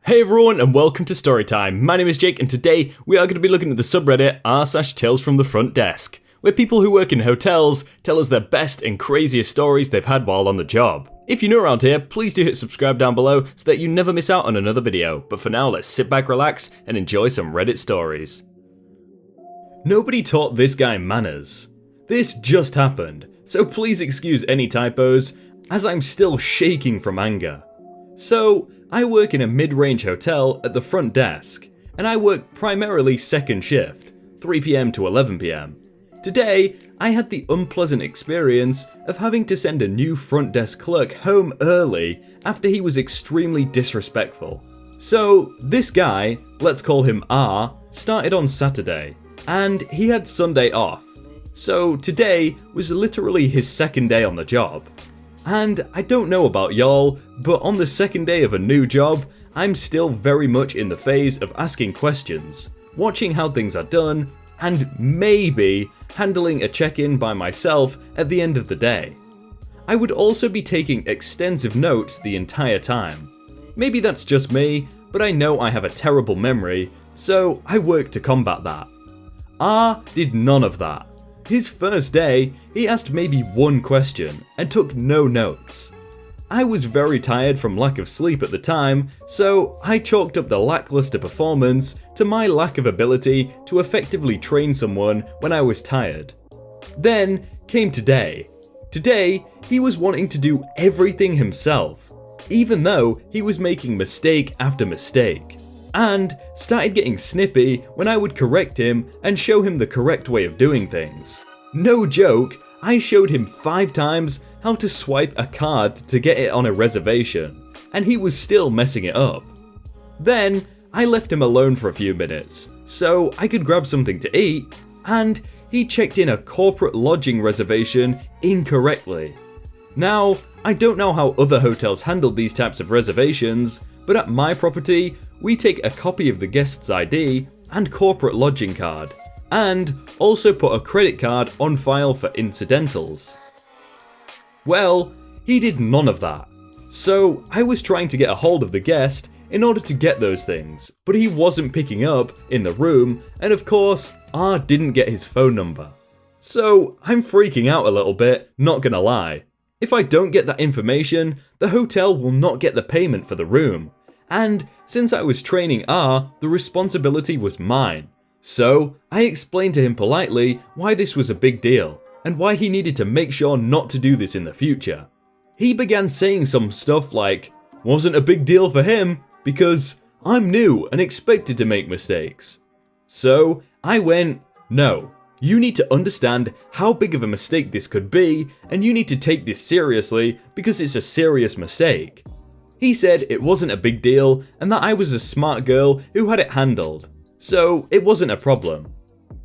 Hey everyone and welcome to Storytime. My name is Jake and today we are going to be looking at the subreddit r/talesfromthefrontdesk, where people who work in hotels tell us their best and craziest stories they've had while on the job. If you're new around here, please do hit subscribe down below so that you never miss out on another video, but for now let's sit back, relax and enjoy some Reddit stories. Nobody taught this guy manners. This just happened, so please excuse any typos as I'm still shaking from anger. So, I work in a mid-range hotel at the front desk, and I work primarily second shift, 3 PM to 11 PM. Today, I had the unpleasant experience of having to send a new front desk clerk home early after he was extremely disrespectful. So, this guy, let's call him R, started on Saturday, and he had Sunday off. So today was literally his second day on the job. And I don't know about y'all, but on the second day of a new job, I'm still very much in the phase of asking questions, watching how things are done, and maybe handling a check-in by myself at the end of the day. I would also be taking extensive notes the entire time. Maybe that's just me, but I know I have a terrible memory, so I work to combat that. R did none of that. His first day, he asked maybe one question and took no notes. I was very tired from lack of sleep at the time, so I chalked up the lackluster performance to my lack of ability to effectively train someone when I was tired. Then came today. Today, he was wanting to do everything himself, even though he was making mistake after mistake, and started getting snippy when I would correct him and show him the correct way of doing things. No joke, I showed him 5 times how to swipe a card to get it on a reservation, and he was still messing it up. Then, I left him alone for a few minutes, so I could grab something to eat, and he checked in a corporate lodging reservation incorrectly. Now, I don't know how other hotels handle these types of reservations, but at my property, we take a copy of the guest's ID and corporate lodging card, and also put a credit card on file for incidentals. Well, he did none of that. So I was trying to get a hold of the guest in order to get those things, but he wasn't picking up in the room, and of course, R didn't get his phone number. So I'm freaking out a little bit, not gonna lie. If I don't get that information, the hotel will not get the payment for the room. And since I was training R, the responsibility was mine. So I explained to him politely why this was a big deal, and why he needed to make sure not to do this in the future. He began saying some stuff like, wasn't a big deal for him, because I'm new and expected to make mistakes. So I went, no, you need to understand how big of a mistake this could be, and you need to take this seriously because it's a serious mistake. He said it wasn't a big deal and that I was a smart girl who had it handled, so it wasn't a problem.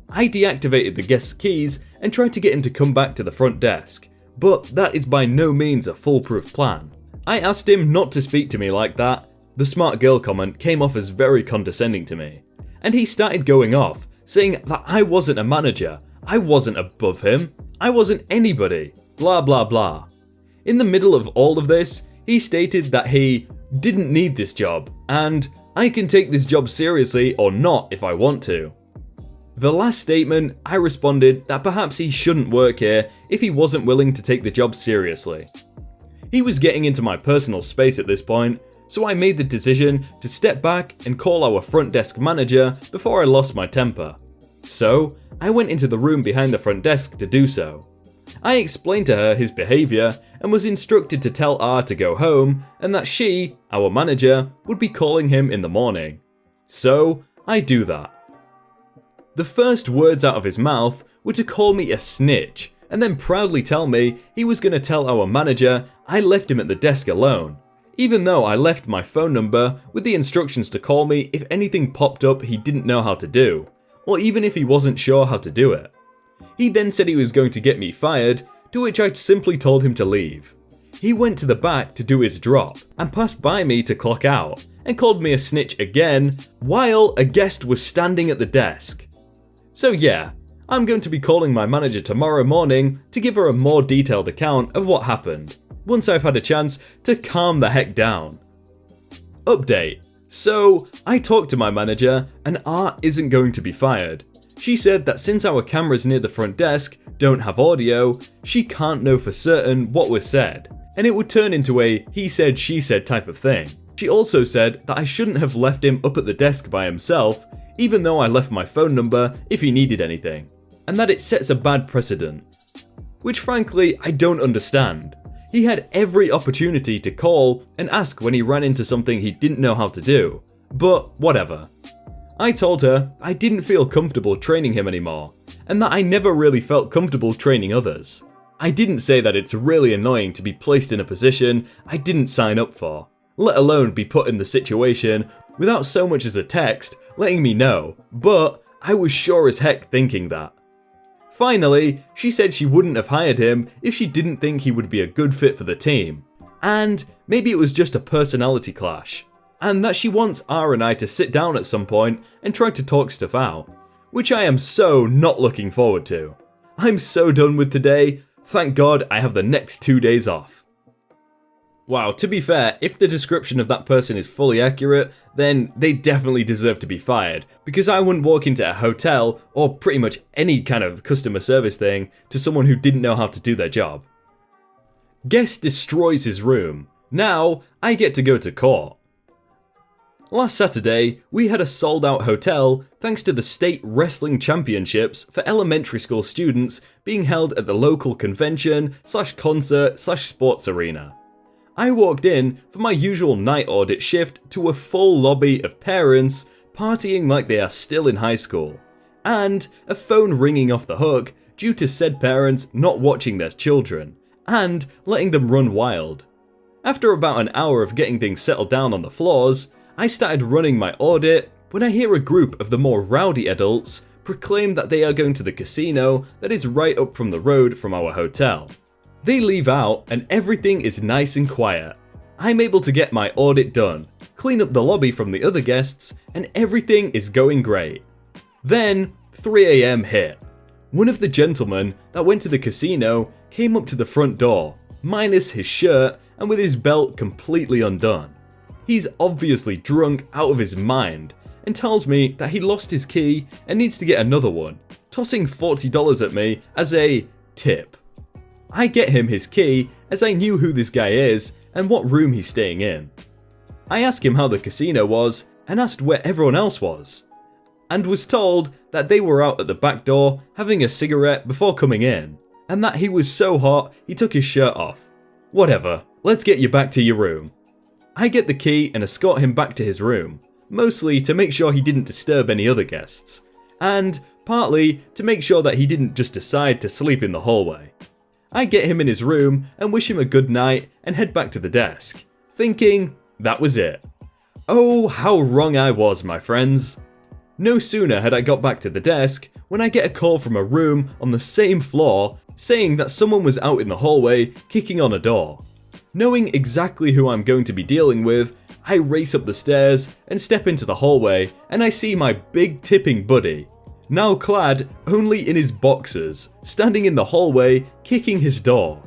I deactivated the guest's keys and tried to get him to come back to the front desk, but that is by no means a foolproof plan. I asked him not to speak to me like that. The smart girl comment came off as very condescending to me, and he started going off, saying that I wasn't a manager, I wasn't above him, I wasn't anybody, blah blah blah. In the middle of all of this, he stated that he didn't need this job, and I can take this job seriously or not if I want to. The last statement, I responded that perhaps he shouldn't work here if he wasn't willing to take the job seriously. He was getting into my personal space at this point, so I made the decision to step back and call our front desk manager before I lost my temper. So, I went into the room behind the front desk to do so. I explained to her his behaviour and was instructed to tell R to go home and that she, our manager, would be calling him in the morning. So, I do that. The first words out of his mouth were to call me a snitch and then proudly tell me he was going to tell our manager I left him at the desk alone, even though I left my phone number with the instructions to call me if anything popped up he didn't know how to do, or even if he wasn't sure how to do it. He then said he was going to get me fired, to which I simply told him to leave. He went to the back to do his drop and passed by me to clock out and called me a snitch again while a guest was standing at the desk. So yeah, I'm going to be calling my manager tomorrow morning to give her a more detailed account of what happened, once I've had a chance to calm the heck down. Update. So I talked to my manager, and Art isn't going to be fired. She said that since our cameras near the front desk don't have audio, she can't know for certain what was said, and it would turn into a he said she said type of thing. She also said that I shouldn't have left him up at the desk by himself, even though I left my phone number if he needed anything, and that it sets a bad precedent. Which frankly, I don't understand. He had every opportunity to call and ask when he ran into something he didn't know how to do, but whatever. I told her I didn't feel comfortable training him anymore, and that I never really felt comfortable training others. I didn't say that it's really annoying to be placed in a position I didn't sign up for, let alone be put in the situation without so much as a text letting me know, but I was sure as heck thinking that. Finally, she said she wouldn't have hired him if she didn't think he would be a good fit for the team, and maybe it was just a personality clash, and that she wants R and I to sit down at some point and try to talk stuff out, which I am so not looking forward to. I'm so done with today, thank God I have the next 2 days off. Wow, to be fair, if the description of that person is fully accurate, then they definitely deserve to be fired, because I wouldn't walk into a hotel, or pretty much any kind of customer service thing, to someone who didn't know how to do their job. Guest destroys his room. Now, I get to go to court. Last Saturday, we had a sold-out hotel thanks to the state wrestling championships for elementary school students being held at the local convention/concert/sports arena. I walked in for my usual night audit shift to a full lobby of parents partying like they are still in high school, and a phone ringing off the hook due to said parents not watching their children, and letting them run wild. After about an hour of getting things settled down on the floors, I started running my audit when I hear a group of the more rowdy adults proclaim that they are going to the casino that is right up from the road from our hotel. They leave out and everything is nice and quiet. I'm able to get my audit done, clean up the lobby from the other guests, and everything is going great. Then 3 AM hit. One of the gentlemen that went to the casino came up to the front door, minus his shirt and with his belt completely undone. He's obviously drunk out of his mind and tells me that he lost his key and needs to get another one, tossing $40 at me as a tip. I get him his key as I knew who this guy is and what room he's staying in. I asked him how the casino was and asked where everyone else was, and was told that they were out at the back door having a cigarette before coming in, and that he was so hot he took his shirt off. Whatever, let's get you back to your room. I get the key and escort him back to his room, mostly to make sure he didn't disturb any other guests, and partly to make sure that he didn't just decide to sleep in the hallway. I get him in his room and wish him a good night and head back to the desk, thinking that was it. Oh, how wrong I was, my friends. No sooner had I got back to the desk when I get a call from a room on the same floor saying that someone was out in the hallway kicking on a door. Knowing exactly who I'm going to be dealing with, I race up the stairs and step into the hallway, and I see my big tipping buddy, now clad only in his boxers, standing in the hallway kicking his door.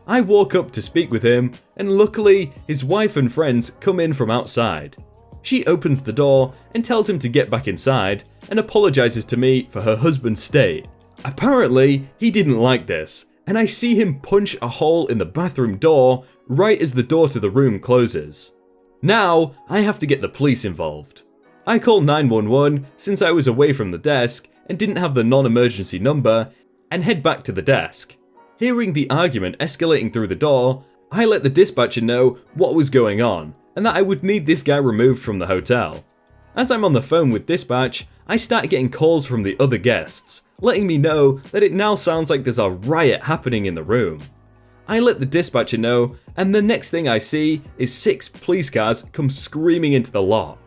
I walk up to speak with him, and luckily his wife and friends come in from outside. She opens the door and tells him to get back inside and apologizes to me for her husband's state. Apparently he didn't like this, and I see him punch a hole in the bathroom door right as the door to the room closes. Now I have to get the police involved. I call 911 since I was away from the desk and didn't have the non-emergency number, and head back to the desk. Hearing the argument escalating through the door, I let the dispatcher know what was going on and that I would need this guy removed from the hotel. As I'm on the phone with dispatch, I start getting calls from the other guests, letting me know that it now sounds like there's a riot happening in the room. I let the dispatcher know, and the next thing I see is 6 police cars come screaming into the lot.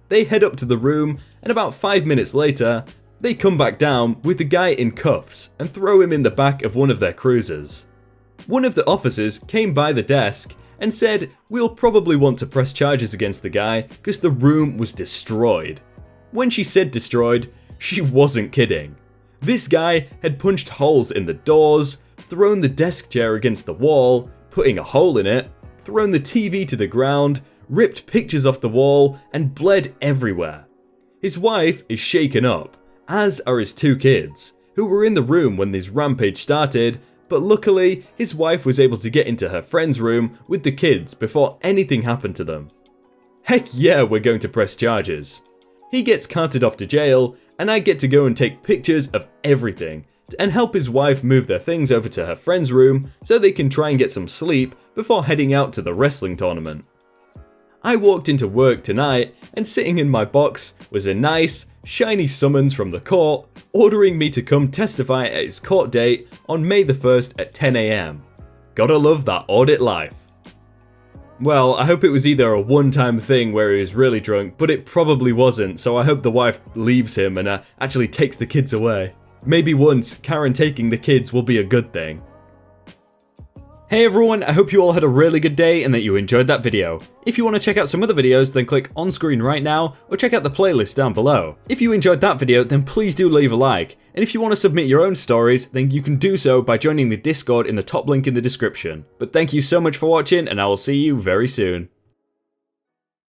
They head up to the room, and about 5 minutes later, they come back down with the guy in cuffs and throw him in the back of one of their cruisers. One of the officers came by the desk and said we'll probably want to press charges against the guy because the room was destroyed. When she said destroyed, she wasn't kidding. This guy had punched holes in the doors, thrown the desk chair against the wall, putting a hole in it, thrown the TV to the ground, ripped pictures off the wall, and bled everywhere. His wife is shaken up, as are his 2 kids, who were in the room when this rampage started, but luckily his wife was able to get into her friend's room with the kids before anything happened to them. Heck yeah, we're going to press charges. He gets carted off to jail, and I get to go and take pictures of everything and help his wife move their things over to her friend's room so they can try and get some sleep before heading out to the wrestling tournament. I walked into work tonight, and sitting in my box was a nice, shiny summons from the court ordering me to come testify at his court date on May the 1st at 10 AM. Gotta love that audit life. Well, I hope it was either a one-time thing where he was really drunk, but it probably wasn't, so I hope the wife leaves him and actually takes the kids away. Maybe once, Karen taking the kids will be a good thing. Hey everyone, I hope you all had a really good day and that you enjoyed that video. If you want to check out some other videos, then click on screen right now or check out the playlist down below. If you enjoyed that video, then please do leave a like. And if you want to submit your own stories, then you can do so by joining the Discord in the top link in the description. But thank you so much for watching, and I will see you very soon.